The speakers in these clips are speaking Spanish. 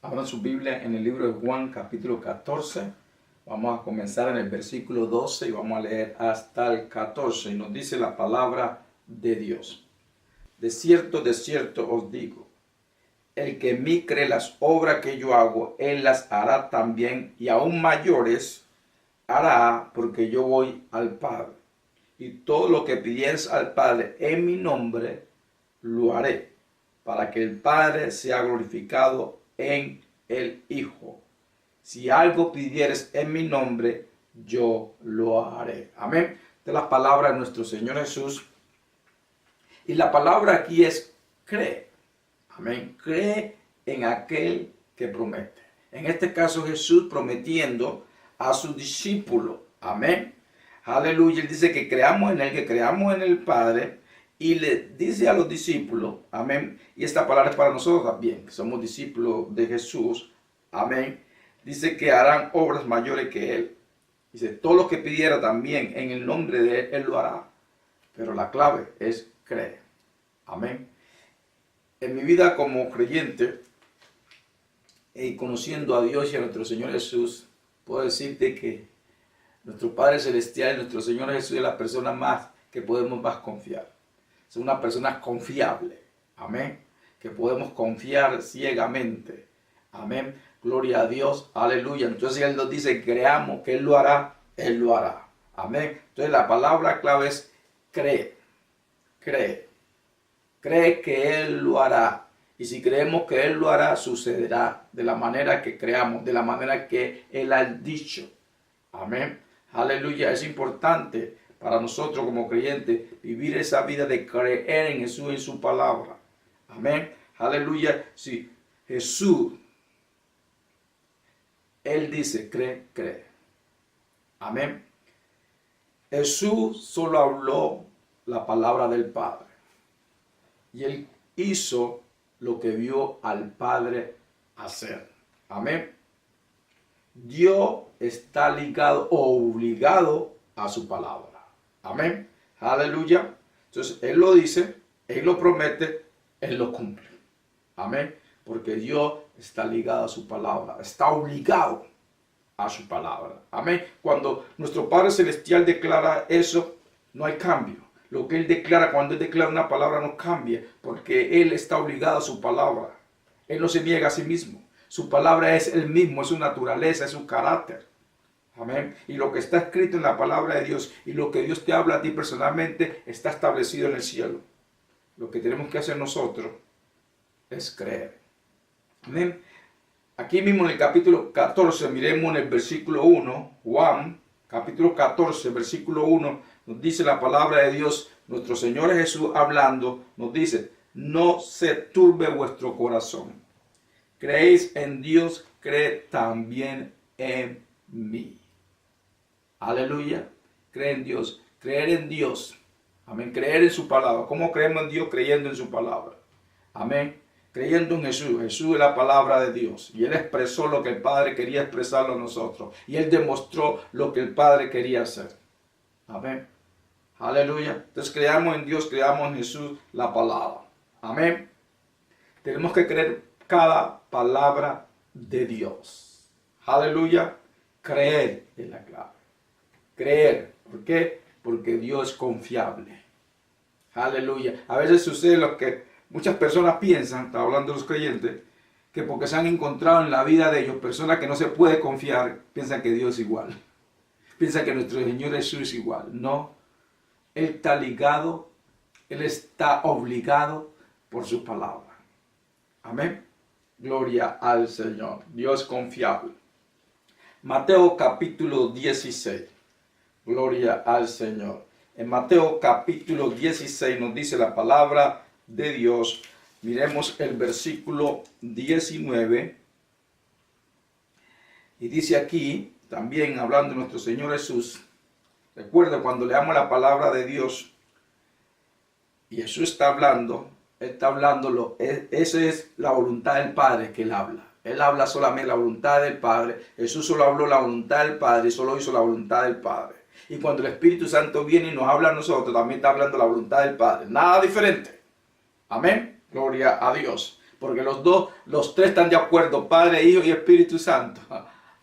Abran su Biblia en el libro de Juan, capítulo 14. Vamos a comenzar en el versículo 12 y vamos a leer hasta el 14. Y nos dice la palabra de Dios. De cierto os digo, el que en mí cree las obras que yo hago, él las hará también, y aún mayores hará, porque yo voy al Padre. Y todo lo que pidieres al Padre en mi nombre, lo haré, para que el Padre sea glorificado en el Hijo. Si algo pidieres en mi nombre, yo lo haré. Amén. Esta es la palabra de nuestro Señor Jesús. Y la palabra aquí es cree. Amén. Cree en aquel que promete. En este caso Jesús prometiendo a sus discípulos. Amén. Aleluya. Él dice que creamos en él, que creamos en el Padre. Y le dice a los discípulos, amén, y esta palabra es para nosotros también, que somos discípulos de Jesús, amén, dice que harán obras mayores que él. Dice, todo lo que pidiera también en el nombre de él, él lo hará. Pero la clave es creer, amén. En mi vida como creyente, y conociendo a Dios y a nuestro Señor Jesús, puedo decirte que nuestro Padre Celestial y nuestro Señor Jesús es la persona más que podemos más confiar. Es una persona confiable, amén, que podemos confiar ciegamente, amén, gloria a Dios, aleluya. Entonces Él nos dice, creamos que Él lo hará, amén. Entonces la palabra clave es cree, cree que Él lo hará, y si creemos que Él lo hará, sucederá de la manera que creamos, de la manera que Él ha dicho, amén, aleluya. Es importante para nosotros como creyentes, vivir esa vida de creer en Jesús y en su palabra. Amén. Aleluya. Sí, Jesús, Él dice, cree. Amén. Jesús solo habló la palabra del Padre. Y Él hizo lo que vio al Padre hacer. Amén. Dios está ligado o obligado a su palabra. Amén. Aleluya. Entonces, Él lo dice, Él lo promete, Él lo cumple. Amén. Porque Dios está ligado a su palabra, está obligado a su palabra. Amén. Cuando nuestro Padre Celestial declara eso, no hay cambio. Lo que Él declara, cuando Él declara una palabra, no cambia, porque Él está obligado a su palabra. Él no se niega a sí mismo. Su palabra es Él mismo, es su naturaleza, es su carácter. Amén. Y lo que está escrito en la palabra de Dios y lo que Dios te habla a ti personalmente está establecido en el cielo. Lo que tenemos que hacer nosotros es creer. Amén. Aquí mismo en el capítulo 14, miremos en el versículo 1, Juan, capítulo 14, versículo 1, nos dice la palabra de Dios, nuestro Señor Jesús hablando, nos dice, no se turbe vuestro corazón. Creéis en Dios, creed también en mí. Aleluya. Creer en Dios. Creer en Dios. Amén. Creer en su palabra. ¿Cómo creemos en Dios? Creyendo en su palabra. Amén. Creyendo en Jesús. Jesús es la palabra de Dios. Y Él expresó lo que el Padre quería expresarlo a nosotros. Y Él demostró lo que el Padre quería hacer. Amén. Aleluya. Entonces creamos en Dios, creamos en Jesús la palabra. Amén. Tenemos que creer cada palabra de Dios. Aleluya. Creer es la clave. Creer. ¿Por qué? Porque Dios es confiable. Aleluya. A veces sucede lo que muchas personas piensan, está hablando de los creyentes, que porque se han encontrado en la vida de ellos personas que no se puede confiar, piensan que Dios es igual. Piensan que nuestro Señor Jesús es igual. No. Él está ligado, Él está obligado por su palabra. Amén. Gloria al Señor. Dios es confiable. Mateo capítulo 16. Gloria al Señor. En Mateo capítulo 16 nos dice la palabra de Dios. Miremos el versículo 19. Y dice aquí, también hablando de nuestro Señor Jesús. Recuerda cuando leamos la palabra de Dios y Jesús está hablando, esa es la voluntad del Padre que Él habla. Él habla solamente la voluntad del Padre. Jesús solo habló la voluntad del Padre y solo hizo la voluntad del Padre. Y cuando el Espíritu Santo viene y nos habla a nosotros, también está hablando la voluntad del Padre. Nada diferente. Amén. Gloria a Dios. porque los tres están de acuerdo, Padre, Hijo y Espíritu Santo.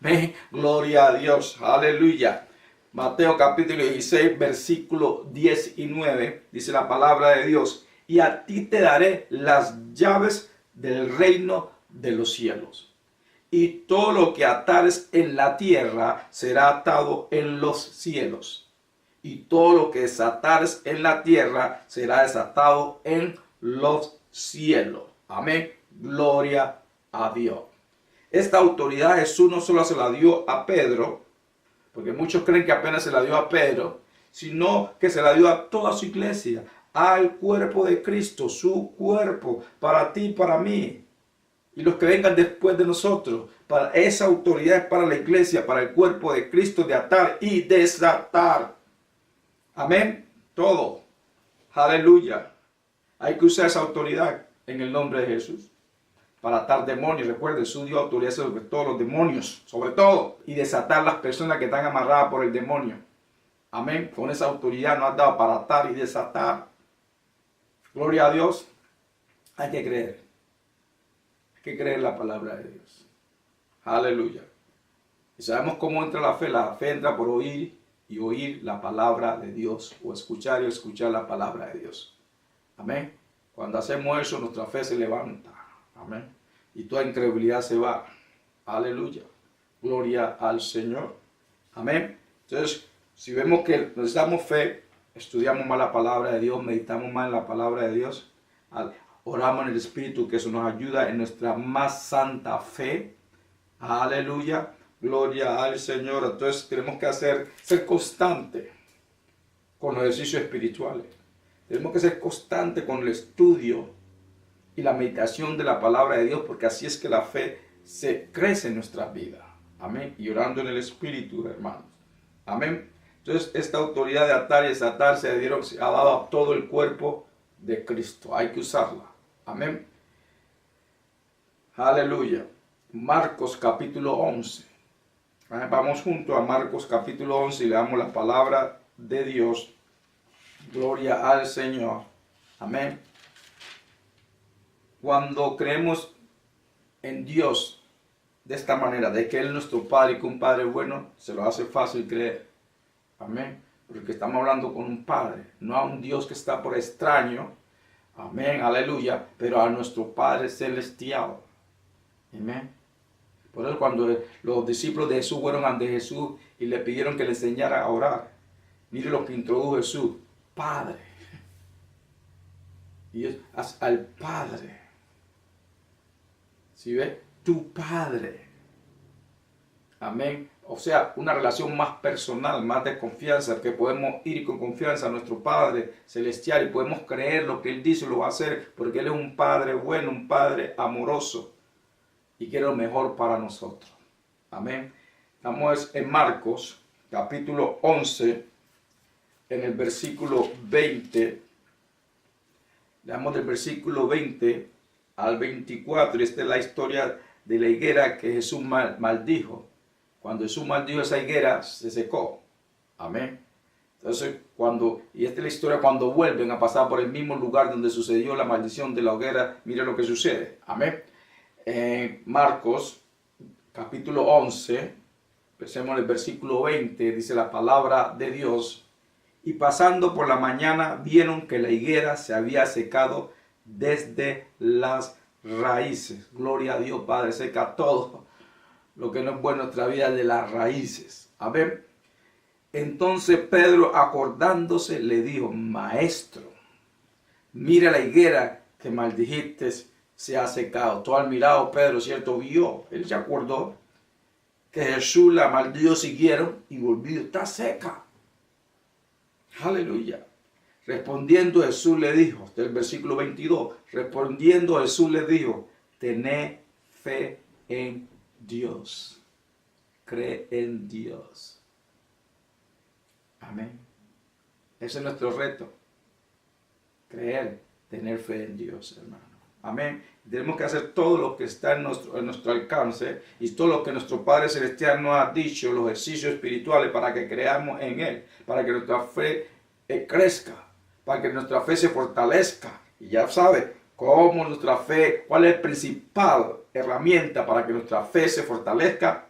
Amén. Gloria a Dios. Aleluya. Mateo capítulo 16, versículo 10 y 9, dice la palabra de Dios: y a ti te daré las llaves del reino de los cielos. Y todo lo que atares en la tierra será atado en los cielos. Y todo lo que desatares en la tierra será desatado en los cielos. Amén. Gloria a Dios. Esta autoridad Jesús no solo se la dio a Pedro, porque muchos creen que apenas se la dio a Pedro, sino que se la dio a toda su iglesia, al cuerpo de Cristo, su cuerpo, para ti y para mí. Y los que vengan después de nosotros, para esa autoridad es para la iglesia, para el cuerpo de Cristo, de atar y desatar. Amén. Todo. Aleluya. Hay que usar esa autoridad en el nombre de Jesús para atar demonios. Recuerden, Jesús dio autoridad sobre todos los demonios, sobre todo, y desatar las personas que están amarradas por el demonio. Amén. Con esa autoridad nos ha dado para atar y desatar. Gloria a Dios. Hay que creer. Hay que creer la palabra de Dios. Aleluya. Y sabemos cómo entra la fe. La fe entra por oír y oír la palabra de Dios, o escuchar y escuchar la palabra de Dios. Amén. Cuando hacemos eso, nuestra fe se levanta. Amén. Y toda incredulidad se va. Aleluya. Gloria al Señor. Amén. Entonces, si vemos que necesitamos fe, estudiamos más la palabra de Dios, meditamos más en la palabra de Dios, oramos en el Espíritu, que eso nos ayuda en nuestra más santa fe. Aleluya. Gloria al Señor. Entonces tenemos que ser constante con los ejercicios espirituales. Tenemos que ser constante con el estudio y la meditación de la palabra de Dios, porque así es que la fe se crece en nuestras vidas. Amén. Y orando en el Espíritu, hermanos. Amén. Entonces, esta autoridad de atar y desatar se ha dado a todo el cuerpo de Cristo. Hay que usarla. Amén. Aleluya. Marcos capítulo 11. Vamos junto a Marcos capítulo 11 y leamos la palabra de Dios. Gloria al Señor. Amén. Cuando creemos en Dios de esta manera, de que Él es nuestro Padre y que un Padre bueno, se lo hace fácil creer. Amén. Porque estamos hablando con un Padre, no a un Dios que está por extraño. Amén, aleluya. Pero a nuestro Padre celestial. Amén. Por eso cuando los discípulos de Jesús fueron ante Jesús y le pidieron que le enseñara a orar, mire lo que introdujo Jesús. Padre. Y es al Padre. ¿Sí ve? Tu Padre. Amén. O sea, una relación más personal, más de confianza, que podemos ir con confianza a nuestro Padre celestial y podemos creer lo que Él dice, lo va a hacer, porque Él es un Padre bueno, un Padre amoroso y quiere lo mejor para nosotros. Amén. Estamos en Marcos, capítulo 11, en el versículo 20. Leamos del versículo 20 al 24, y esta es la historia de la higuera que Jesús maldijo. Cuando Jesús maldijo esa higuera, se secó. Amén. Entonces, y esta es la historia cuando vuelven a pasar por el mismo lugar donde sucedió la maldición de la hoguera, mire lo que sucede. Amén. Marcos, capítulo 11, empecemos en el versículo 20, dice la palabra de Dios: y pasando por la mañana vieron que la higuera se había secado desde las raíces. Gloria a Dios, Padre, seca todo lo que no es bueno en nuestra vida de las raíces. Amén. Entonces Pedro, acordándose, le dijo: Maestro, mira la higuera que maldijiste se ha secado. Todo admirado Pedro, ¿cierto? Vio, él se acordó que Jesús la maldijo, siguieron y volvió, está seca. Aleluya. Respondiendo Jesús le dijo, del versículo 22, respondiendo Jesús le dijo: tened fe en Dios. Cree en Dios. Amén. Ese es nuestro reto. Creer, tener fe en Dios, hermano. Amén. Tenemos que hacer todo lo que está en nuestro alcance y todo lo que nuestro Padre Celestial nos ha dicho, los ejercicios espirituales, para que creamos en Él, para que nuestra fe crezca, para que nuestra fe se fortalezca. Y ya sabe, ¿Cómo nuestra fe? ¿Cuál es la principal herramienta para que nuestra fe se fortalezca?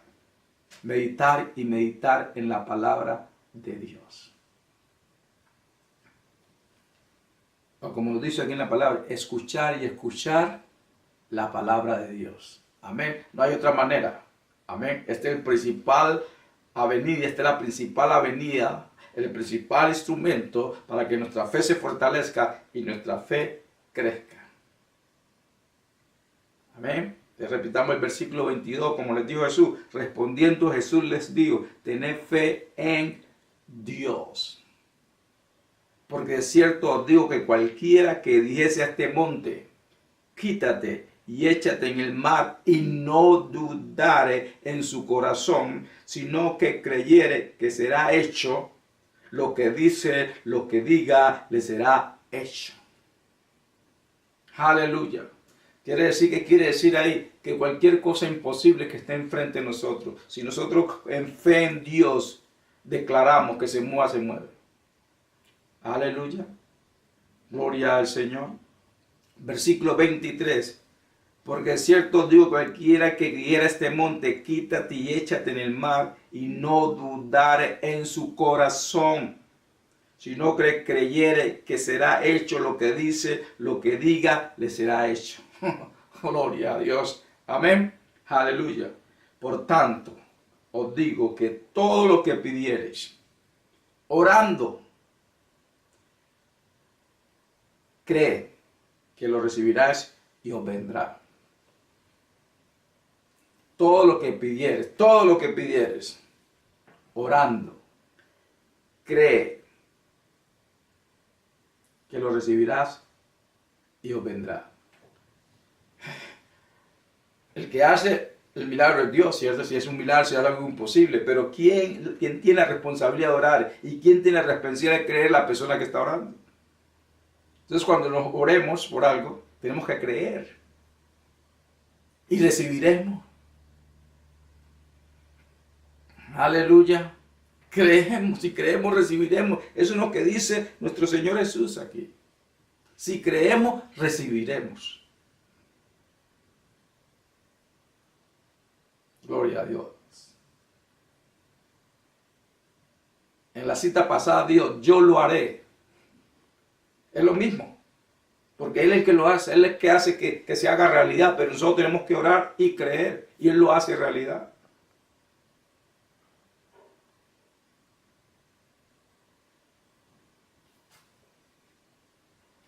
Meditar y meditar en la palabra de Dios. O como dice aquí en la palabra, escuchar y escuchar la palabra de Dios. Amén. No hay otra manera. Amén. Este es el principal avenida, esta es la principal avenida, el principal instrumento para que nuestra fe se fortalezca y nuestra fe crezca. Amén. Repitamos el versículo 22, como les dijo Jesús. Respondiendo Jesús les dijo, tened fe en Dios. Porque es cierto os digo que cualquiera que dijese a este monte, quítate y échate en el mar, y no dudare en su corazón, sino que creyere que será hecho lo que dice, lo que diga, le será hecho. Aleluya. Quiere decir ahí que cualquier cosa imposible que esté enfrente de nosotros, si nosotros en fe en Dios declaramos que se mueva, se mueve. Aleluya. Gloria al Señor. Versículo 23. Porque es cierto digo, cualquiera que quiera este monte, quítate y échate en el mar, y no dudare en su corazón, sino que creyere que será hecho lo que dice, lo que diga, le será hecho. Gloria a Dios. Amén. Aleluya. Por tanto, os digo que todo lo que pidiereis, orando, cree que lo recibirás y os vendrá. Todo lo que pidieres, orando, cree que lo recibirás y os vendrá. El que hace el milagro es Dios, ¿cierto? Si es un milagro, si es algo imposible, pero ¿quién tiene la responsabilidad de orar? ¿Y quién tiene la responsabilidad de creer? La persona que está orando. Entonces, cuando nos oremos por algo, tenemos que creer y recibiremos. Aleluya. Creemos, si creemos, recibiremos. Eso es lo que dice nuestro Señor Jesús aquí. Si creemos, recibiremos. Gloria a Dios. En la cita pasada dijo, yo lo haré. Es lo mismo. Porque Él es el que lo hace. Él es el que hace que se haga realidad. Pero nosotros tenemos que orar y creer. Y Él lo hace realidad.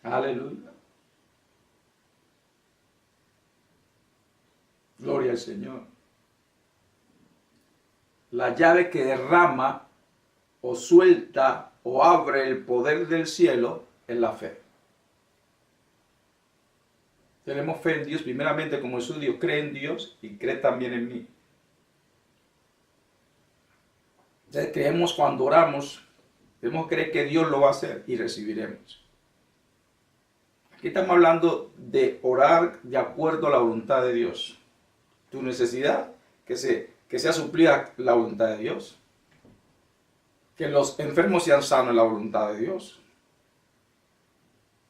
Aleluya. Gloria al Señor. La llave que derrama o suelta o abre el poder del cielo es la fe. Tenemos fe en Dios, primeramente como Jesús dijo, cree en Dios y cree también en mí. Entonces creemos cuando oramos, tenemos que creer que Dios lo va a hacer y recibiremos. Aquí estamos hablando de orar de acuerdo a la voluntad de Dios. Tu necesidad, que sea suplida la voluntad de Dios. Que los enfermos sean sanos en la voluntad de Dios.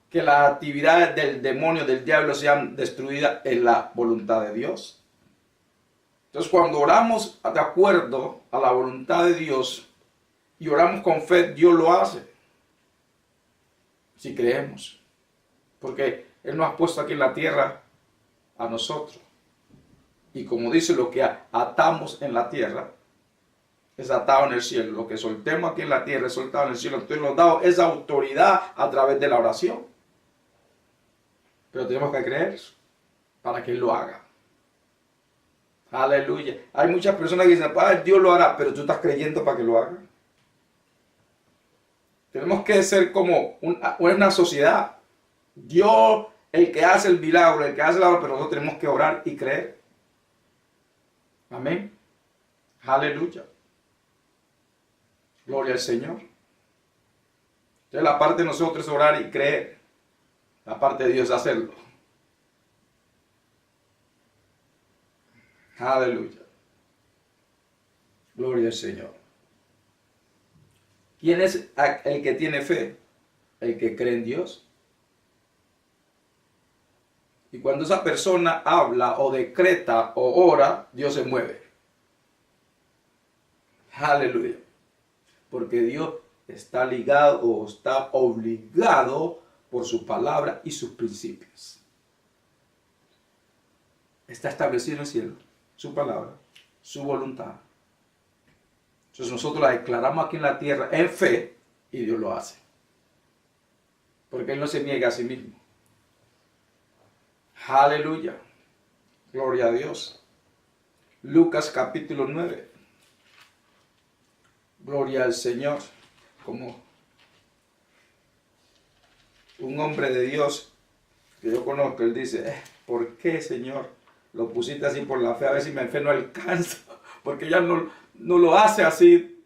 Que las actividades del demonio, del diablo sean destruidas en la voluntad de Dios. Entonces cuando oramos de acuerdo a la voluntad de Dios y oramos con fe, Dios lo hace. Si creemos. Porque Él nos ha puesto aquí en la tierra a nosotros. Y como dice, lo que atamos en la tierra es atado en el cielo. Lo que soltemos aquí en la tierra es soltado en el cielo. Entonces nos ha dado esa autoridad a través de la oración. Pero tenemos que creer para que Él lo haga. Aleluya. Hay muchas personas que dicen, Dios lo hará, pero tú estás creyendo para que lo haga. Tenemos que ser como una sociedad. Dios, el que hace el milagro, el que hace la obra, pero nosotros tenemos que orar y creer. Amén. Aleluya. Gloria al Señor. Entonces la parte de nosotros es orar y creer. La parte de Dios es hacerlo. Aleluya. Gloria al Señor. ¿Quién es el que tiene fe? El que cree en Dios. Y cuando esa persona habla o decreta o ora, Dios se mueve. Aleluya. Porque Dios está ligado o está obligado por su palabra y sus principios. Está establecido en el cielo, su palabra, su voluntad. Entonces nosotros la declaramos aquí en la tierra en fe y Dios lo hace. Porque Él no se niega a sí mismo. Aleluya. Gloria a Dios. Lucas capítulo 9. Gloria al Señor. Como un hombre de Dios que yo conozco, él dice, ¿por qué, Señor, lo pusiste así por la fe? A ver si mi fe no alcanza. Porque ya no lo hace así.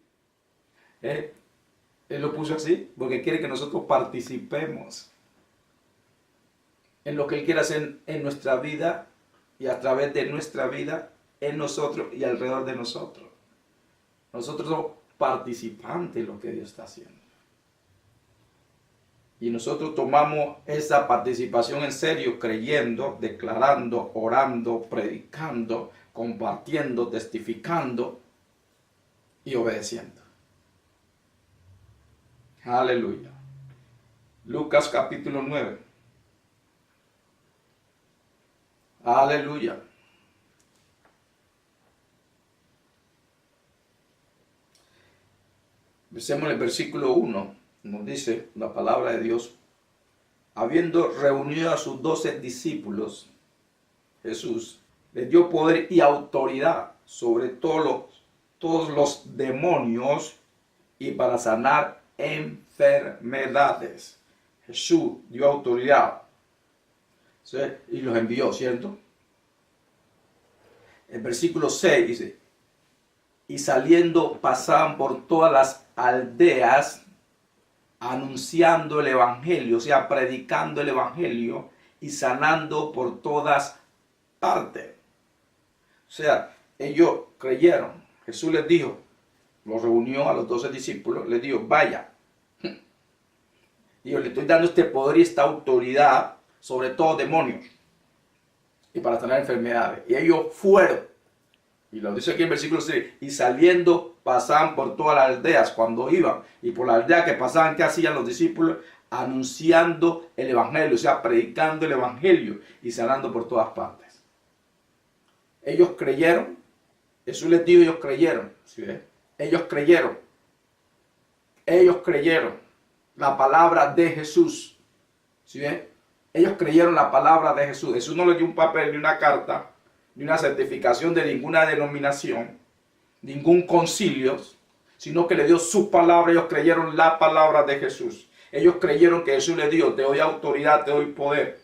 Él lo puso así porque quiere que nosotros participemos en lo que Él quiere hacer en nuestra vida y a través de nuestra vida, en nosotros y alrededor de nosotros. Nosotros somos participantes en lo que Dios está haciendo. Y nosotros tomamos esa participación en serio, creyendo, declarando, orando, predicando, compartiendo, testificando y obedeciendo. Aleluya. Lucas capítulo 9. Aleluya. Empecemos el versículo 1. Nos dice la palabra de Dios. Habiendo reunido a sus 12 discípulos, Jesús les dio poder y autoridad sobre todos los demonios y para sanar enfermedades. Jesús dio autoridad. ¿Sí? Y los envió, ¿cierto? El versículo 6 dice, y saliendo pasaban por todas las aldeas anunciando el evangelio, o sea, predicando el evangelio y sanando por todas partes. O sea, ellos creyeron. Jesús les dijo, los reunió a los 12 discípulos, les dijo, vaya. Y yo le estoy dando este poder y esta autoridad sobre todo demonios y para sanar enfermedades. Y ellos fueron, y lo dice aquí en versículo 6, y saliendo pasaban por todas las aldeas cuando iban, y por la aldea que pasaban, ¿qué hacían los discípulos? Anunciando el evangelio, o sea, predicando el evangelio y sanando por todas partes. Ellos creyeron, Jesús les dijo, ellos creyeron, ¿sí ves? Ellos creyeron la palabra de Jesús, ¿sí ves? Ellos creyeron la palabra de Jesús. Jesús no les dio un papel, ni una carta, ni una certificación de ninguna denominación, ningún concilio, sino que le dio su palabra. Ellos creyeron la palabra de Jesús. Ellos creyeron que Jesús les dijo, te doy autoridad, te doy poder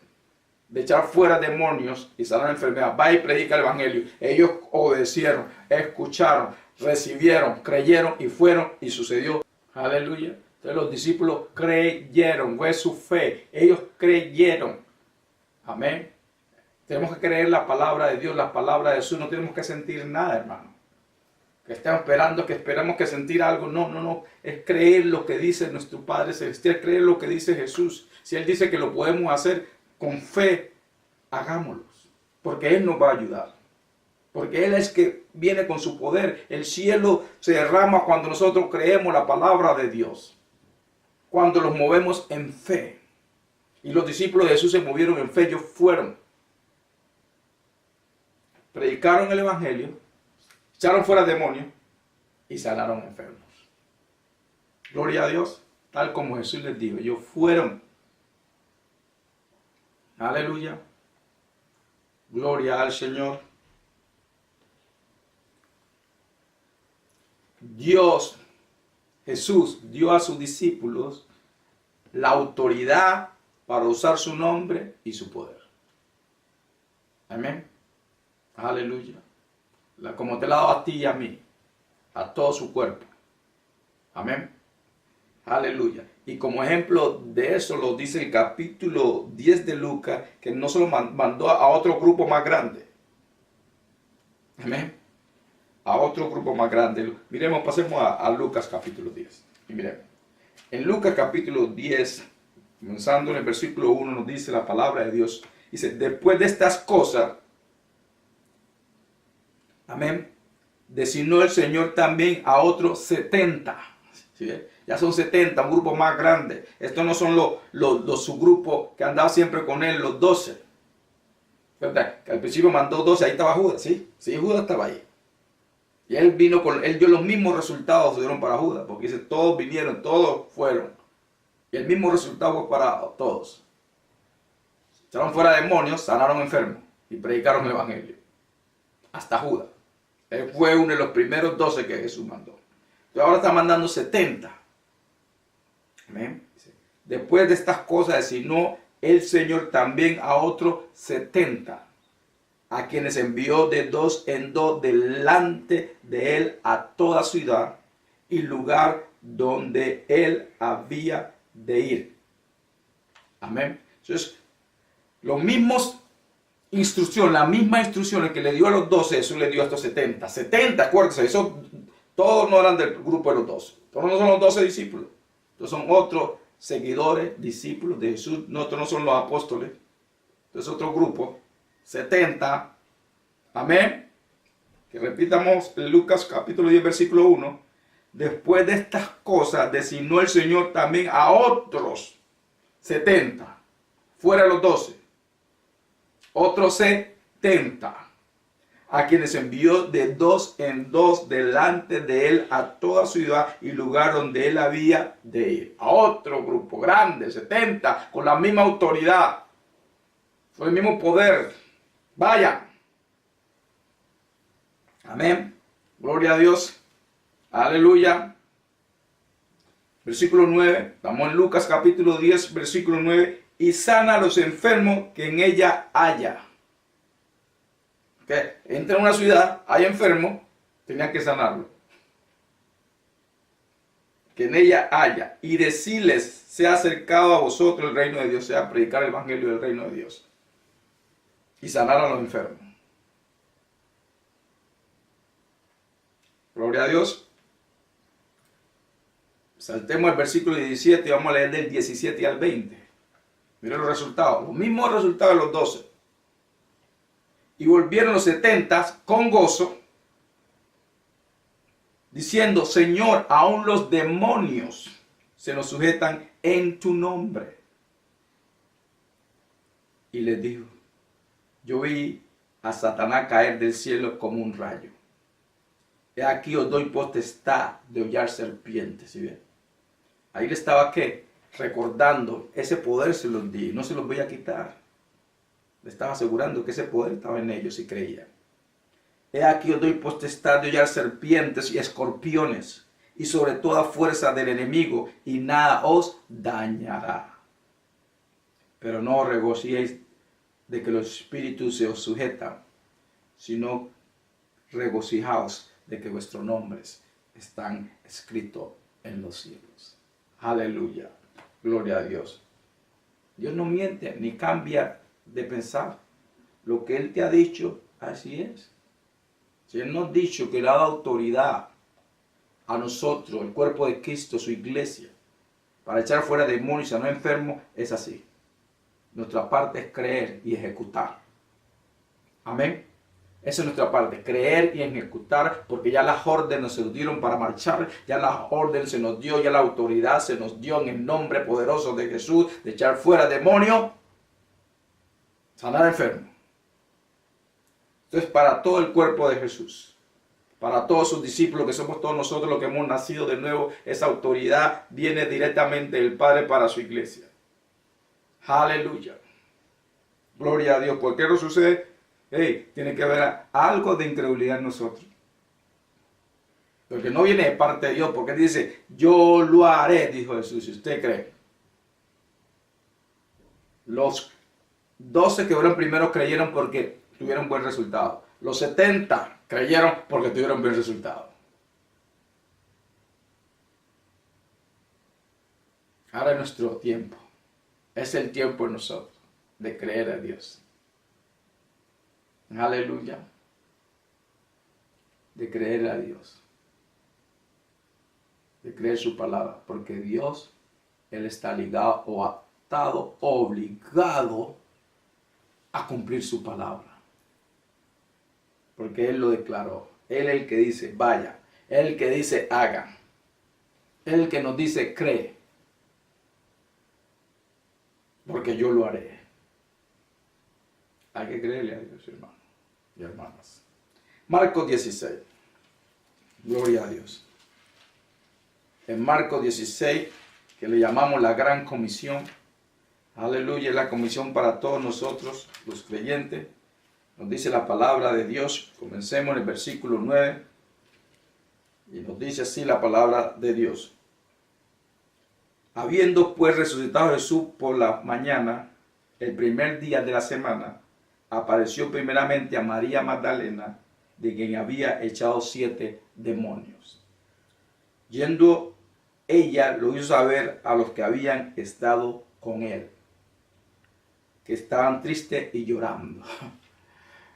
de echar fuera demonios y sanar enfermedades. Va y predica el evangelio. Ellos obedecieron, escucharon, recibieron, creyeron y fueron y sucedió. Aleluya. Entonces los discípulos creyeron, fue su fe. Ellos creyeron. Amén. Tenemos que creer la palabra de Dios, la palabra de Jesús. No tenemos que sentir nada, hermano. Que estamos esperando, que esperamos que sentir algo. No. Es creer lo que dice nuestro Padre Celestial, creer lo que dice Jesús. Si Él dice que lo podemos hacer con fe, hagámoslo. Porque Él nos va a ayudar. Porque Él es que viene con su poder. El cielo se derrama cuando nosotros creemos la palabra de Dios. Cuando los movemos en fe. Y los discípulos de Jesús se movieron en fe. Ellos fueron. Predicaron el evangelio. Echaron fuera demonios. Y sanaron enfermos. Gloria a Dios. Tal como Jesús les dijo. Ellos fueron. Aleluya. Gloria al Señor. Dios, Jesús dio a sus discípulos la autoridad para usar su nombre y su poder. Amén. Aleluya. Como te la ha dado a ti y a mí, a todo su cuerpo. Amén. Aleluya. Y como ejemplo de eso lo dice el capítulo 10 de Lucas, que no se lo mandó a otro grupo más grande. Amén. A otro grupo más grande. Miremos, pasemos a Lucas capítulo 10. Y miremos. En Lucas capítulo 10, comenzando en el versículo 1, nos dice la palabra de Dios. Dice, después de estas cosas, amén, designó el Señor también a otros 70. ¿Sí? Ya son 70, un grupo más grande. Estos no son los subgrupos que andaban siempre con él, los 12. ¿Verdad? Que al principio mandó 12, ahí estaba Judas, ¿sí? Sí, Judas estaba ahí. Y él dio los mismos resultados que dieron para Judas, porque dice, todos vinieron, todos fueron. Y el mismo resultado fue para todos. Echaron fuera demonios, sanaron enfermos y predicaron el evangelio. Hasta Judas. Él fue uno de los primeros 12 que Jesús mandó. Entonces ahora está mandando 70. Amén. Después de estas cosas designó el Señor también a otros 70, a quienes envió de dos en dos delante de él a toda ciudad y lugar donde él había de ir. Amén. Entonces, las mismas instrucciones que le dio a los 12, Jesús le dio a estos 70. 70, acuérdense, eso, todos no eran del grupo de los 12. Todos no son los 12 discípulos. Estos son otros seguidores, discípulos de Jesús. No, estos no son los apóstoles. Entonces otro grupo, 70. Amén. Que repitamos en Lucas capítulo 10, versículo 1. Después de estas cosas designó el Señor también a otros 70. Fuera de los 12. Otros 70. A quienes envió de dos en dos delante de él a toda ciudad y lugar donde él había de ir. A otro grupo grande, 70, con la misma autoridad, con el mismo poder. Vayan. Amén. Gloria a Dios. Aleluya. Versículo 9. Estamos en Lucas capítulo 10, versículo 9. Y sana a los enfermos que en ella haya. Que entra en una ciudad, hay enfermos, tenían que sanarlo. Que en ella haya. Y decirles, se ha acercado a vosotros el reino de Dios, sea predicar el evangelio del reino de Dios. Y sanar a los enfermos. Gloria a Dios. Saltemos el versículo 17 y vamos a leer del 17 al 20. Miren los resultados. Los mismos resultados de los 12. Y volvieron los 70 con gozo, diciendo, Señor, aún los demonios se nos sujetan en tu nombre. Y les dijo, yo vi a Satanás caer del cielo como un rayo. He aquí os doy potestad de hollar serpientes. ¿Sí ven? Ahí le estaba, ¿qué? Recordando, ese poder se los di, no se los voy a quitar. Le estaba asegurando que ese poder estaba en ellos y creían. He aquí os doy potestad de hollar serpientes y escorpiones y sobre toda fuerza del enemigo y nada os dañará. Pero no os regocijéis de que los espíritus se os sujetan, sino regocijaos de que vuestros nombres están escritos en los cielos. Aleluya. Gloria a Dios. Dios no miente ni cambia de pensar. Lo que Él te ha dicho, así es. Si Él nos ha dicho que le ha dado autoridad a nosotros, el cuerpo de Cristo, su iglesia, para echar fuera demonios y sanar enfermos, es así. Nuestra parte es creer y ejecutar. Amén. Esa es nuestra parte, creer y ejecutar, porque ya las órdenes se nos dieron para marchar, ya las órdenes se nos dio, ya la autoridad se nos dio en el nombre poderoso de Jesús, de echar fuera demonios, sanar enfermos. Entonces, para todo el cuerpo de Jesús, para todos sus discípulos, que somos todos nosotros los que hemos nacido de nuevo, esa autoridad viene directamente del Padre para su iglesia. Aleluya. Gloria a Dios. ¿Por qué no sucede? Tiene que haber algo de incredulidad en nosotros. Porque no viene de parte de Dios, porque Él dice, yo lo haré, dijo Jesús, si usted cree. Los 12 que fueron primero creyeron porque tuvieron buen resultado. Los 70 creyeron porque tuvieron buen resultado. Ahora es nuestro tiempo. Es el tiempo en nosotros de creer a Dios. Aleluya. De creer a Dios. De creer su palabra. Porque Dios, Él está ligado o atado, obligado a cumplir su palabra. Porque Él lo declaró. Él es el que dice, vaya. Él es el que dice, haga. Él es el que nos dice, cree. Porque yo lo haré. Hay que creerle a Dios, hermanos y hermanas. Marcos 16. Gloria a Dios. En Marcos 16, que le llamamos la gran comisión. Aleluya, es la comisión para todos nosotros, los creyentes. Nos dice la palabra de Dios. Comencemos en el versículo 9. Y nos dice así la palabra de Dios. Habiendo pues resucitado Jesús por la mañana, el primer día de la semana, apareció primeramente a María Magdalena, de quien había echado 7 demonios. Yendo ella, lo hizo saber a los que habían estado con él, que estaban tristes y llorando.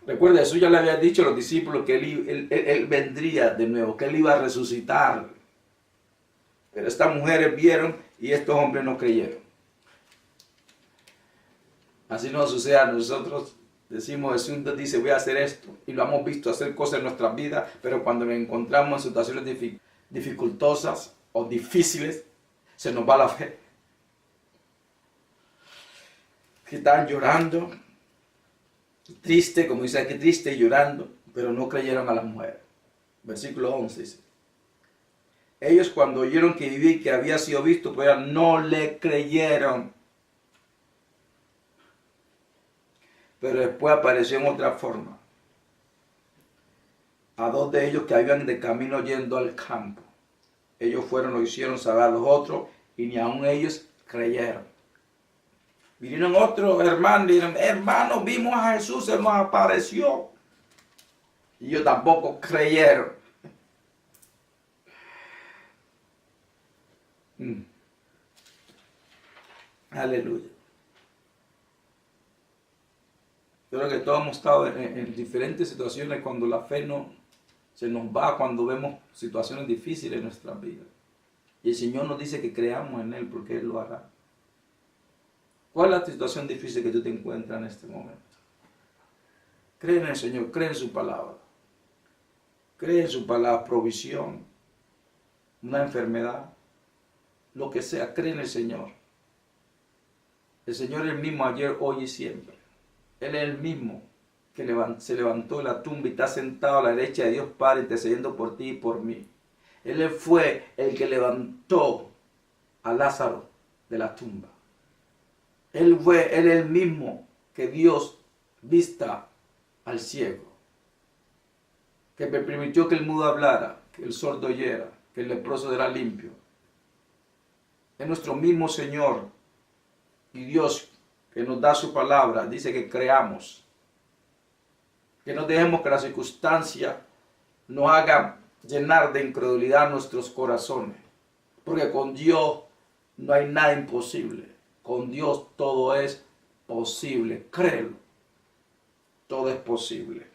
Recuerda, Jesús ya le había dicho a los discípulos que él vendría de nuevo, que él iba a resucitar. Pero estas mujeres vieron y estos hombres no creyeron. Así nos sucede a nosotros. Decimos, Jesús nos dice, voy a hacer esto. Y lo hemos visto hacer cosas en nuestras vidas, pero cuando nos encontramos en situaciones dificultosas o difíciles, se nos va la fe. Que están llorando, triste, como dice aquí, triste y llorando, pero no creyeron a las mujeres. Versículo 11 dice. Ellos cuando oyeron que vivía y que había sido visto, pues no le creyeron. Pero después apareció en otra forma. A 2 de ellos que habían de camino yendo al campo. Ellos fueron, lo hicieron saber a los otros y ni aun ellos creyeron. Vinieron otros hermanos y dijeron, hermanos, vimos a Jesús, se nos apareció. Y ellos tampoco creyeron. Aleluya. Yo creo que todos hemos estado en diferentes situaciones cuando la fe no se nos va, cuando vemos situaciones difíciles en nuestras vidas. Y el Señor nos dice que creamos en Él porque Él lo hará. ¿Cuál es la situación difícil que tú te encuentras en este momento? Cree en el Señor, cree en su palabra. Cree en su palabra, provisión, una enfermedad, lo que sea, cree en el Señor. El Señor es el mismo ayer, hoy y siempre. Él es el mismo que se levantó de la tumba y está sentado a la derecha de Dios Padre intercediendo por ti y por mí. Él fue el que levantó a Lázaro de la tumba. Él es el mismo que Dios vista al ciego, que permitió que el mudo hablara, que el sordo oyera, que el leproso era limpio. Es nuestro mismo Señor y Dios que nos da su palabra, dice que creamos, que no dejemos que la circunstancia nos haga llenar de incredulidad nuestros corazones, porque con Dios no hay nada imposible, con Dios todo es posible, créelo, todo es posible,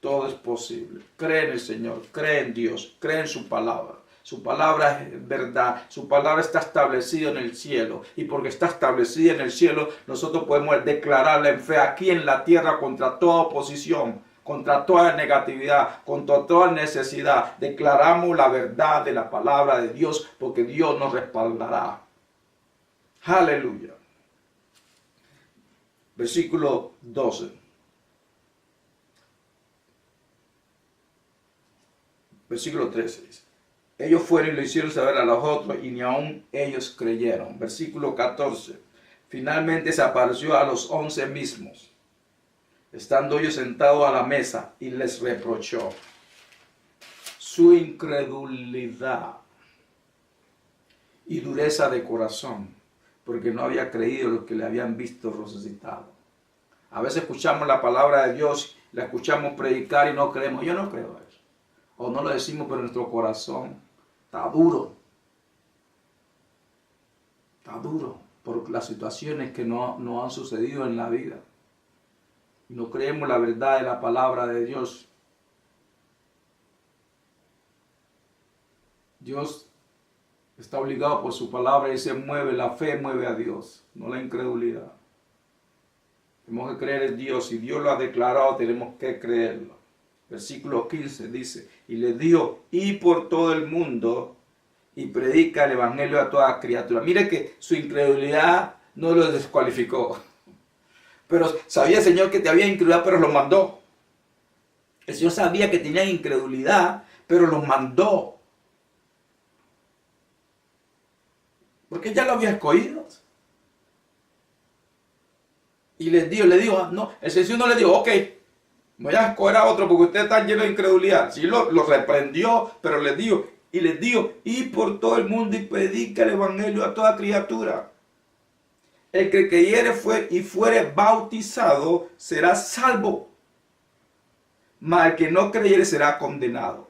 todo es posible, cree en el Señor, cree en Dios, cree en su palabra. Su palabra es verdad, su palabra está establecida en el cielo y porque está establecida en el cielo nosotros podemos declararla en fe aquí en la tierra contra toda oposición, contra toda negatividad, contra toda necesidad. Declaramos la verdad de la palabra de Dios porque Dios nos respaldará. Aleluya. Versículo 12. Versículo 13 dice. Ellos fueron y lo hicieron saber a los otros y ni aun ellos creyeron. Versículo 14. Finalmente se apareció a los 11 mismos, estando ellos sentados a la mesa, y les reprochó su incredulidad y dureza de corazón, porque no había creído los que le habían visto resucitado. A veces escuchamos la palabra de Dios, la escuchamos predicar y no creemos. Yo no creo eso. O no lo decimos, pero nuestro corazón está duro. Está duro por las situaciones que no han sucedido en la vida. Y no creemos la verdad de la palabra de Dios. Dios está obligado por su palabra y se mueve. La fe mueve a Dios, no la incredulidad. Tenemos que creer en Dios. Si Dios lo ha declarado, tenemos que creerlo. Versículo 15 dice, y le dio, y por todo el mundo, y predica el evangelio a toda criatura. Mire que su incredulidad no lo descualificó. Pero sabía el Señor que te había incredulidad, pero los mandó. El Señor sabía que tenían incredulidad, pero los mandó. Porque ya lo había escogido. Y le dijo, no, el Señor no le dijo, ok, voy a escoger a otro porque usted está lleno de incredulidad. Sí, lo reprendió, pero les dijo, y por todo el mundo y predica el evangelio a toda criatura. El que creyere y fuere bautizado será salvo, mas el que no creyere será condenado.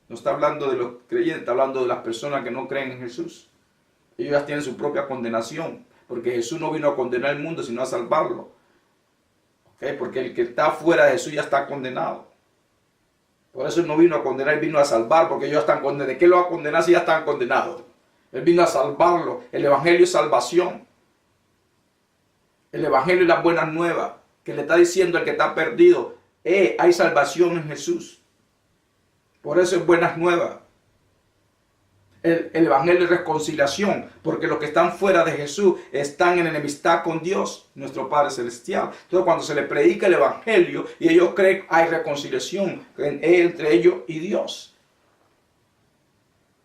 No está hablando de los creyentes, está hablando de las personas que no creen en Jesús. Ellos ya tienen su propia condenación, porque Jesús no vino a condenar el mundo, sino a salvarlo. ¿Okay? Porque el que está fuera de Jesús ya está condenado. Por eso no vino a condenar, vino a salvar, porque ellos están condenados. ¿De qué lo va a condenar si ya están condenados? Él vino a salvarlo. El evangelio es salvación. El evangelio es la buena nueva, que le está diciendo al que está perdido, hay salvación en Jesús. Por eso es buenas nuevas. El evangelio es reconciliación, porque los que están fuera de Jesús están en enemistad con Dios, nuestro Padre Celestial. Entonces cuando se le predica el evangelio y ellos creen, hay reconciliación entre ellos y Dios.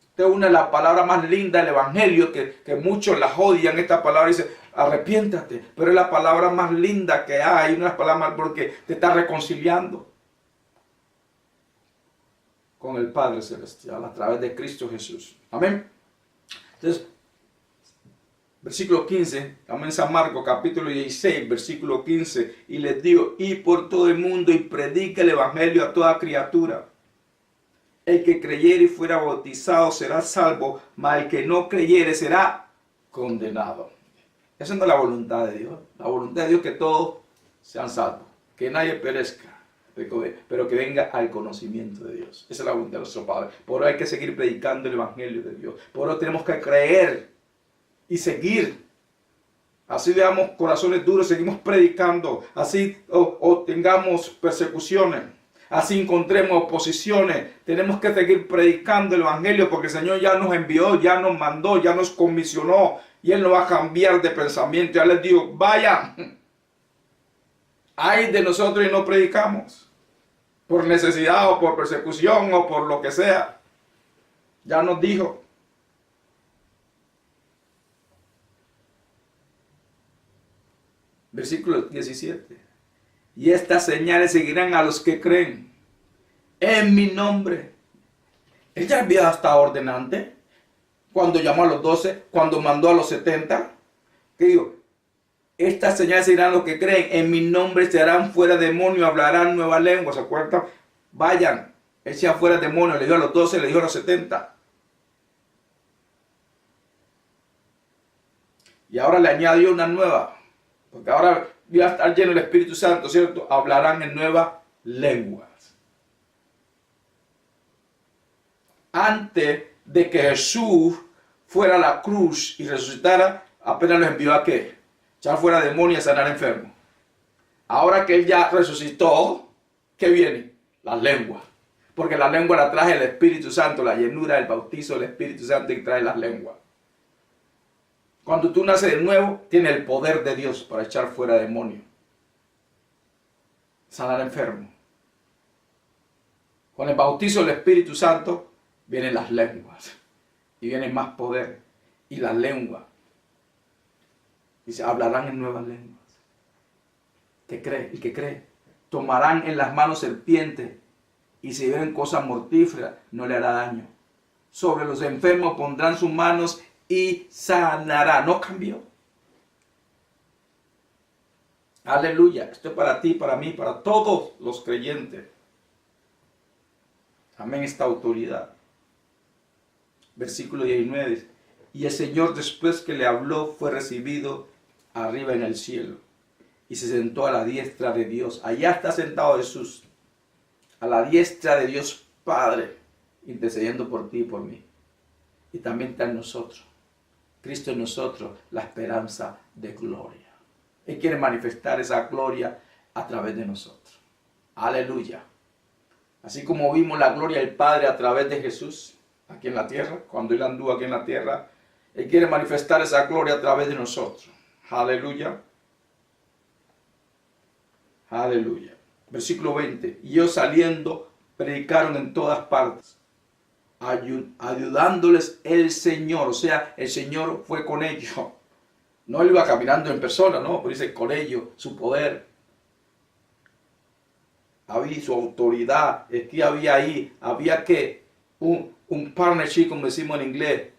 Esta es una de las palabras más lindas del evangelio, que muchos la odian. Esta palabra dice, arrepiéntate, pero es la palabra más linda que hay, una de las palabras más, porque te está reconciliando con el Padre Celestial a través de Cristo Jesús. Amén. Entonces, versículo 15, amén, San Marcos capítulo 16, versículo 15, y les digo, y por todo el mundo y predica el evangelio a toda criatura. El que creyere y fuera bautizado será salvo, mas el que no creyere será condenado. Esa no es la voluntad de Dios. La voluntad de Dios es que todos sean salvos, que nadie perezca, pero que venga al conocimiento de Dios. Esa es la voluntad de nuestro Padre. Por eso hay que seguir predicando el evangelio de Dios. Por eso tenemos que creer y seguir. Así veamos corazones duros, seguimos predicando. Así o tengamos persecuciones. Así encontremos oposiciones. Tenemos que seguir predicando el evangelio porque el Señor ya nos envió, ya nos mandó, ya nos comisionó. Y Él no va a cambiar de pensamiento. Ya les digo, vayan. Ay de nosotros y no predicamos. Por necesidad o por persecución o por lo que sea. Ya nos dijo. Versículo 17. Y estas señales seguirán a los que creen en mi nombre. Él ya había hasta ordenante. Cuando llamó a los 12, cuando mandó a los 70. ¿Qué digo? Estas señales seguirán a los que creen. En mi nombre se harán fuera demonios, hablarán nuevas lenguas. ¿Se acuerdan? Vayan, echen fuera demonios. Le dio a los 12, le dio a los 70. Y ahora le añadió una nueva. Porque ahora va a estar lleno del Espíritu Santo, ¿cierto? Hablarán en nuevas lenguas. Antes de que Jesús fuera a la cruz y resucitara, apenas lo envió a ¿qué? Echar fuera demonios y sanar enfermos. Ahora que Él ya resucitó, ¿qué viene? Las lenguas. Porque la lengua la trae el Espíritu Santo, la llenura del bautizo del Espíritu Santo y trae las lenguas. Cuando tú naces de nuevo, tienes el poder de Dios para echar fuera demonios. Sanar enfermos. Con el bautizo del Espíritu Santo vienen las lenguas. Y viene más poder. Y las lenguas. Dice, hablarán en nuevas lenguas. ¿Qué cree? El que cree. Tomarán en las manos serpientes. Y si ven cosas mortíferas, no le hará daño. Sobre los enfermos pondrán sus manos y sanará. No cambió. Aleluya. Esto es para ti, para mí, para todos los creyentes. Amén. Esta autoridad. Versículo 19 dice, y el Señor después que le habló fue recibido arriba en el cielo y se sentó a la diestra de Dios. Allá está sentado Jesús, a la diestra de Dios Padre, intercediendo por ti y por mí. Y también está en nosotros. Cristo en nosotros, la esperanza de gloria. Él quiere manifestar esa gloria a través de nosotros. Aleluya. Así como vimos la gloria del Padre a través de Jesús aquí en la tierra, cuando Él anduvo aquí en la tierra, Él quiere manifestar esa gloria a través de nosotros. Aleluya. Aleluya. Versículo 20. Y ellos saliendo predicaron en todas partes, ayudándoles el Señor. O sea, el Señor fue con ellos. No Él iba caminando en persona, no, pero dice con ellos, su poder. Había su autoridad. Es que había que un partnership, como decimos en inglés.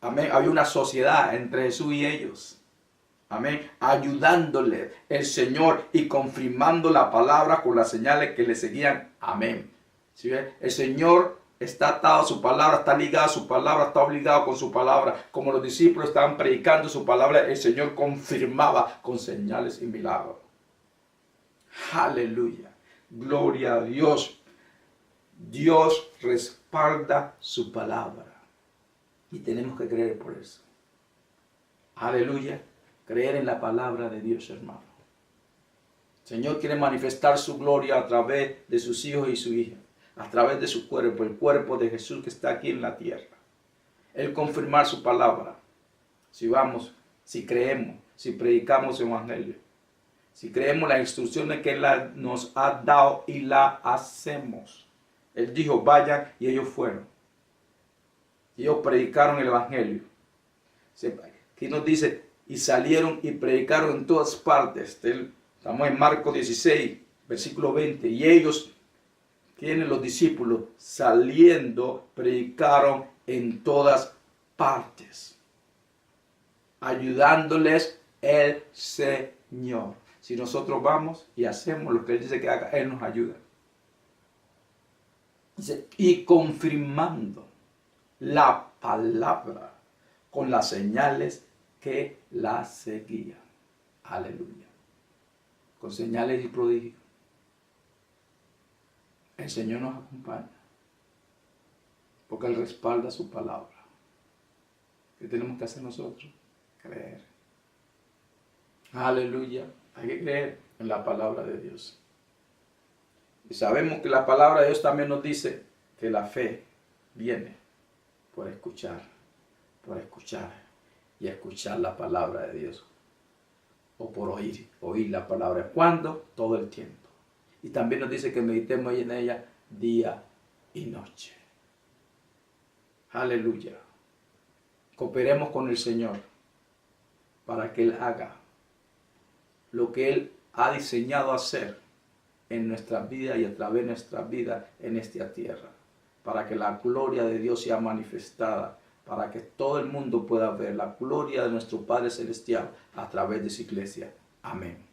Amén. Había una sociedad entre Jesús y ellos. Amén. Ayudándole el Señor y confirmando la palabra con las señales que le seguían. Amén. ¿Sí ven? El Señor está atado a su palabra, está ligado a su palabra, está obligado con su palabra. Como los discípulos estaban predicando su palabra, el Señor confirmaba con señales y milagros. Aleluya. Gloria a Dios. Dios respalda su palabra. Y tenemos que creer por eso. Aleluya. Creer en la palabra de Dios, hermano. El Señor quiere manifestar su gloria a través de sus hijos y su hija. A través de su cuerpo, el cuerpo de Jesús que está aquí en la tierra. Él confirmar su palabra. Si vamos, si creemos, si predicamos el evangelio. Si creemos las instrucciones que Él nos ha dado y la hacemos. Él dijo, vayan, y ellos fueron. Ellos predicaron el evangelio. Aquí nos dice, y salieron y predicaron en todas partes. Estamos en Marcos 16, versículo 20. Y ellos, tienen los discípulos, saliendo, predicaron en todas partes. Ayudándoles el Señor. Si nosotros vamos y hacemos lo que Él dice que haga, Él nos ayuda. Dice, y confirmando la palabra con las señales que la seguían. Aleluya. Con señales y prodigios. El Señor nos acompaña. Porque Él respalda su palabra. ¿Qué tenemos que hacer nosotros? Creer. Aleluya. Hay que creer en la palabra de Dios. Y sabemos que la palabra de Dios también nos dice que la fe viene por escuchar y escuchar la palabra de Dios. O por oír la palabra. ¿Cuándo? Todo el tiempo. Y también nos dice que meditemos en ella día y noche. Aleluya. Cooperemos con el Señor para que Él haga lo que Él ha diseñado hacer en nuestras vidas y a través de nuestras vidas en esta tierra. Para que la gloria de Dios sea manifestada. Para que todo el mundo pueda ver la gloria de nuestro Padre Celestial a través de su iglesia. Amén.